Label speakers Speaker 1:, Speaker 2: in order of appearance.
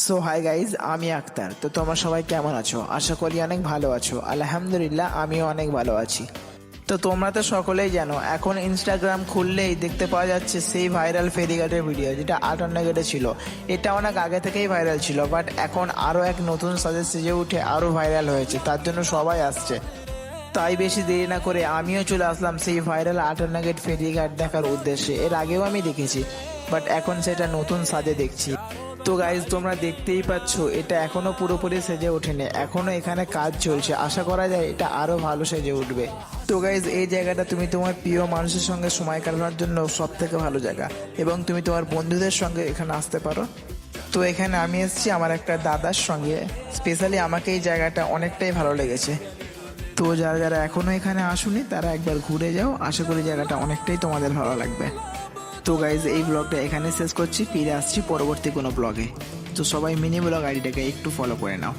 Speaker 1: So hi guys, আমি আক্তার। তো তোমরা সবাই কেমন আছো? আশা করি অনেক ভালো আছো। আলহামদুলিল্লাহ, আমিও অনেক ভালো আছি। তো তোমরা তো সকলেই জানো, এখন ইনস্টাগ্রাম খুললেই দেখতে পাওয়া যাচ্ছে সেই ভাইরাল ফেরিঘাটের ভিডিও, যেটা 58 ছিল। এটা অনেক আগে থেকেই ভাইরাল ছিল, বাট এখন আরও এক নতুন সাজে সেজে উঠে আরও ভাইরাল হয়েছে, তার জন্য সবাই আসছে। তাই বেশি দেরি না করে আমিও চলে আসলাম সেই ভাইরাল 58 ফেরিঘাট দেখার উদ্দেশ্যে। এর আগেও আমি দেখেছি, বাট এখন সেটা নতুন সাজে দেখছি। তো গাইজ, তোমরা দেখতেই পাচ্ছ, এটা এখনো পুরোপুরি সেজে ওঠেনি, এখনো এখানে কাজ চলছে। আশা করা যায় এটা আরো ভালো সেজে উঠবে। তো গাইজ, এই জায়গাটা তুমি তোমার প্রিয় মানুষের সঙ্গে সময় কাটানোর জন্য সব থেকে ভালো জায়গা, এবং তুমি তোমার বন্ধুদের সঙ্গে এখানে আসতে পারো। তো এখানে আমি এসেছি আমার একটা দাদার সঙ্গে। স্পেশালি আমাকে এই জায়গাটা অনেকটাই ভালো লেগেছে। তো যারা যারা এখনো এখানে আসুনি, তারা একবার ঘুরে যাও। আশা করি জায়গাটা অনেকটাই তোমাদের ভালো লাগবে। তো গাইজ, এই ব্লগটা এখানে শেষ করছি। ফিরে আসছি পরবর্তী কোনো ব্লগে। তো সবাই মিনি ব্লগ আইডিটাকে একটু ফলো করে নাও।